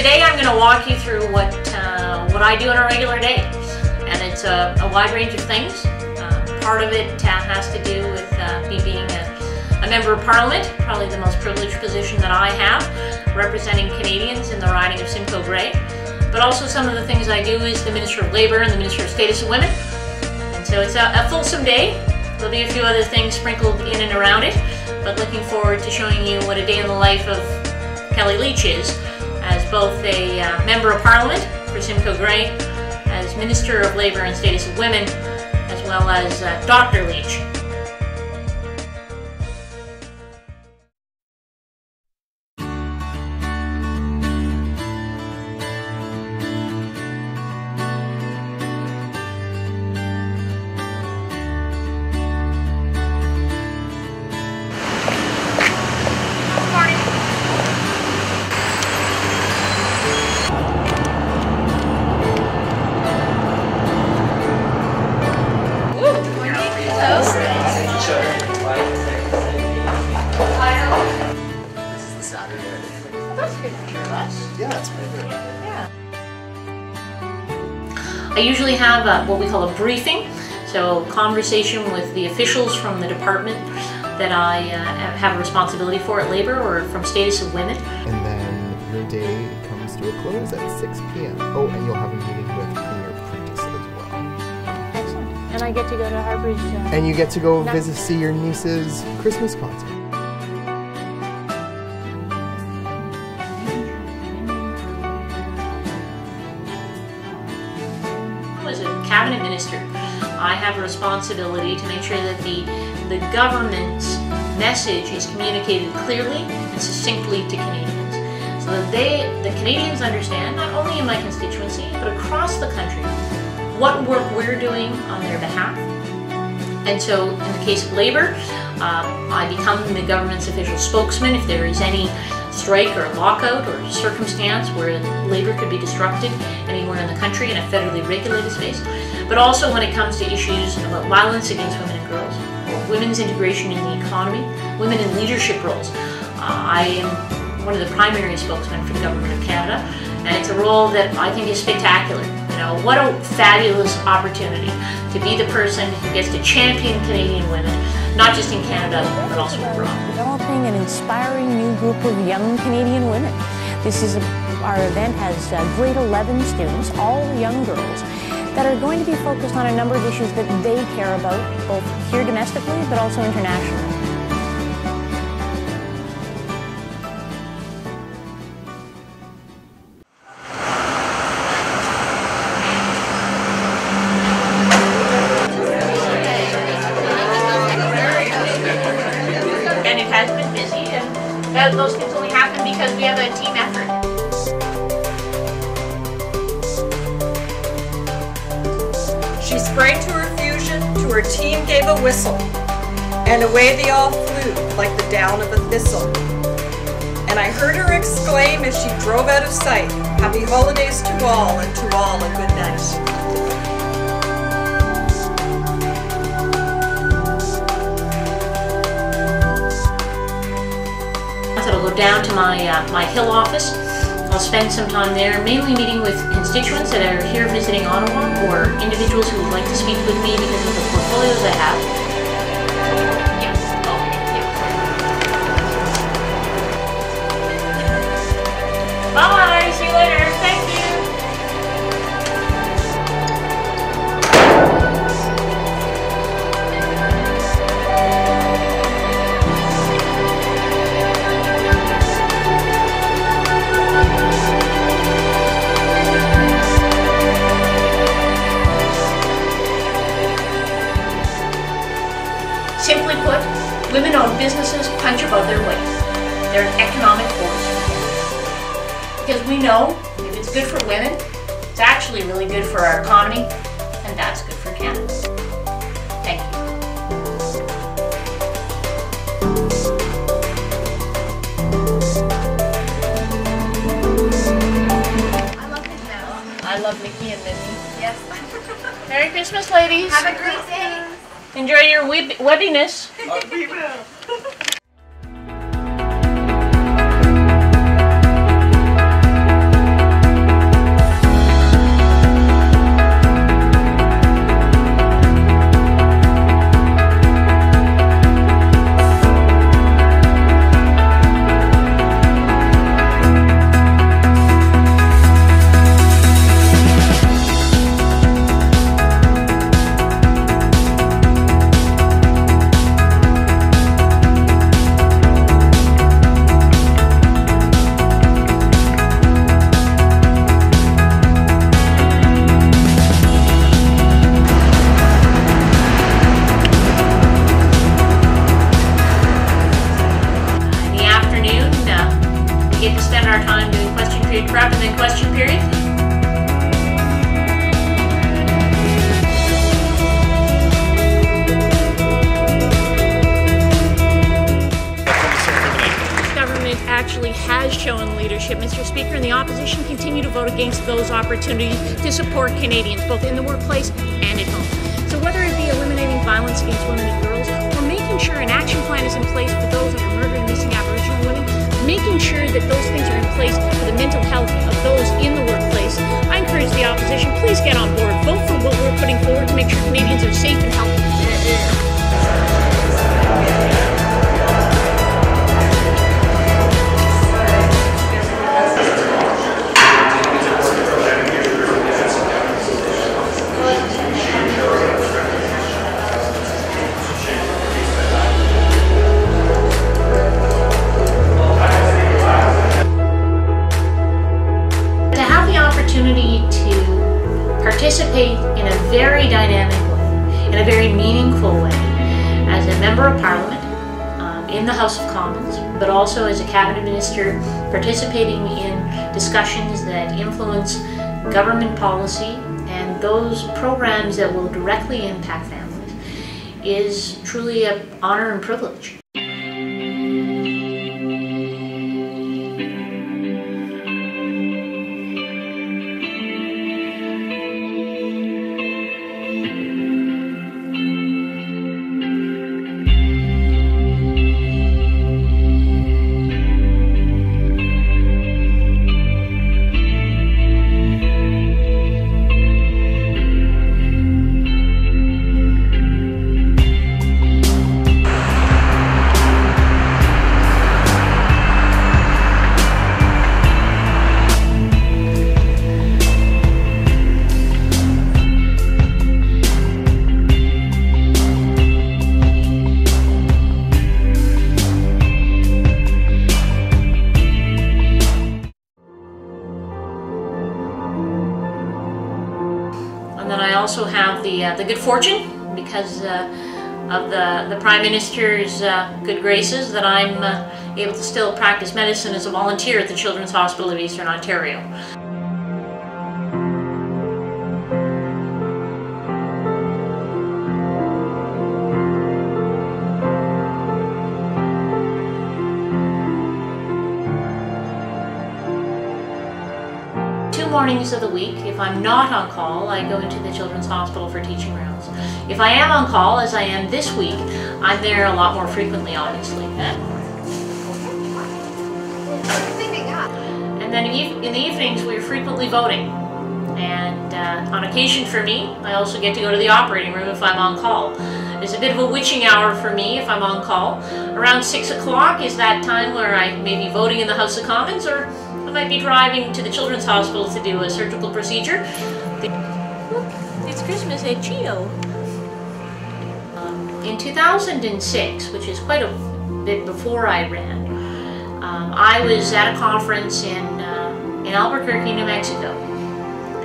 today I'm going to walk you through what I do on a regular day, and it's a wide range of things. Part of it has to do with me being a member of Parliament, probably the most privileged position that I have, representing Canadians in the riding of Simcoe-Grey. But also some of the things I do is the Minister of Labour and the Minister of Status of Women. And so it's a fulsome day. There'll be a few other things sprinkled in and around it, but looking forward to showing you what a day in the life of Kellie Leitch is, as both a Member of Parliament for Simcoe-Grey, as Minister of Labour and Status of Women, as well as Dr. Leitch. I usually have what we call a briefing, so a conversation with the officials from the department that I have a responsibility for at Labour or from Status of Women. And then your day comes to a close at 6 p.m. Oh, and you'll have a meeting with Premier Prentice as well. Excellent. And I get to go to Harbour's... and you get to go see your niece's Christmas concert. As a cabinet minister, I have a responsibility to make sure that the government's message is communicated clearly and succinctly to Canadians, so that the Canadians understand, not only in my constituency, but across the country, what work we're doing on their behalf. And so in the case of Labour, I become the government's official spokesman if there is any strike or lockout or circumstance where labour could be disrupted anywhere in the country in a federally regulated space, but also when it comes to issues about violence against women and girls, women's integration in the economy, women in leadership roles. I am one of the primary spokesmen for the Government of Canada, and it's a role that I think is spectacular. You know, what a fabulous opportunity to be the person who gets to champion Canadian women, not just in Canada, but also abroad. Developing an inspiring new group of young Canadian women. Our event has grade 11 students, all young girls, that are going to be focused on a number of issues that they care about, both here domestically, but also internationally. And it has been busy, and those things only happen because we have a team effort. She sprang to her fusion, to her team gave a whistle, and away they all flew like the down of a thistle. And I heard her exclaim as she drove out of sight, "Happy holidays to all, and to all a good night." I'll go down to my Hill office. I'll spend some time there, mainly meeting with constituents that are here visiting Ottawa, or individuals who would like to speak with me because of the portfolios I have. Yes. Okay. Bye. See you later. Thank you. Simply put, women-owned businesses punch above their weight. They're an economic force. Because we know if it's good for women, it's actually really good for our economy, and that's good for Canada. Thank you. I love Mickey Mouse. I love Mickey and Minnie. Yes. Merry Christmas, ladies. Have a great day. Enjoy your webbiness. We will. question period. Actually has shown leadership. Mr. Speaker, and the opposition continue to vote against those opportunities to support Canadians, both in the workplace and at home. So whether it be eliminating violence against women and girls, or making sure an action plan is in place for those that are murdering missing Aboriginal women, making sure that those things are in place for the mental health of those in the workplace, I encourage the opposition, please get on board. Vote for what we're putting forward to make sure Canadians are safe and healthy. To participate in a very dynamic way, in a very meaningful way, as a Member of Parliament in the House of Commons, but also as a Cabinet Minister participating in discussions that influence government policy and those programs that will directly impact families, is truly an honor and privilege. And then I also have the good fortune, because of the Prime Minister's good graces, that I'm able to still practice medicine as a volunteer at the Children's Hospital of Eastern Ontario. Mornings of the week, if I'm not on call, I go into the Children's Hospital for teaching rounds. If I am on call, as I am this week, I'm there a lot more frequently, obviously. And then in the evenings, we're frequently voting. And on occasion for me, I also get to go to the operating room if I'm on call. It's a bit of a witching hour for me if I'm on call. Around 6 o'clock is that time where I may be voting in the House of Commons, or I might be driving to the Children's Hospital to do a surgical procedure. It's Christmas at Chio. In 2006, which is quite a bit before I ran, I was at a conference in Albuquerque, New Mexico,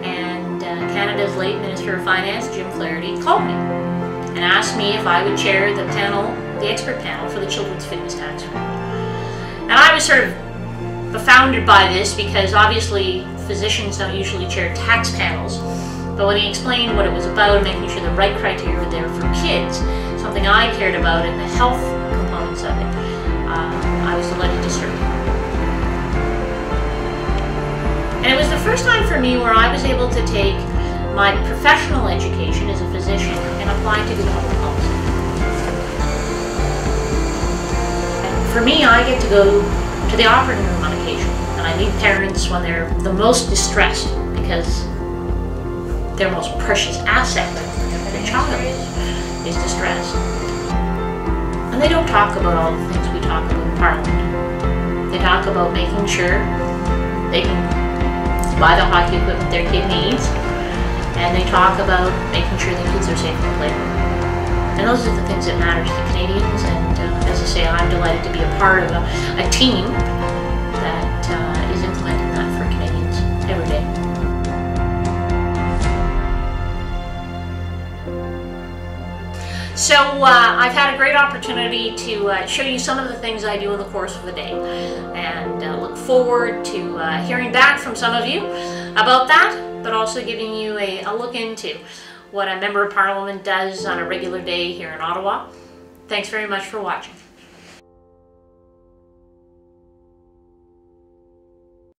and Canada's late Minister of Finance, Jim Flaherty, called me and asked me if I would chair the panel, the expert panel for the Children's Fitness Tax Credit. And I was sort of befounded by this, because obviously physicians don't usually chair tax panels, but when he explained what it was about, making sure the right criteria were there for kids, something I cared about, and the health components of it, I was delighted to serve. And it was the first time for me where I was able to take my professional education as a physician and apply it to good public policy. And for me, I get to go to the operating room on occasion, and I meet parents when they're the most distressed, because their most precious asset, their child, is distressed. And they don't talk about all the things we talk about in Parliament. They talk about making sure they can buy the hockey equipment their kid needs, and they talk about making sure the kids are safe in the playground. And those are the things that matter to the Canadians, and as I say, I'm delighted to be a part of a team that is implementing that for Canadians every day. So I've had a great opportunity to show you some of the things I do in the course of the day, and look forward to hearing back from some of you about that, but also giving you a look into what a Member of Parliament does on a regular day here in Ottawa. Thanks very much for watching.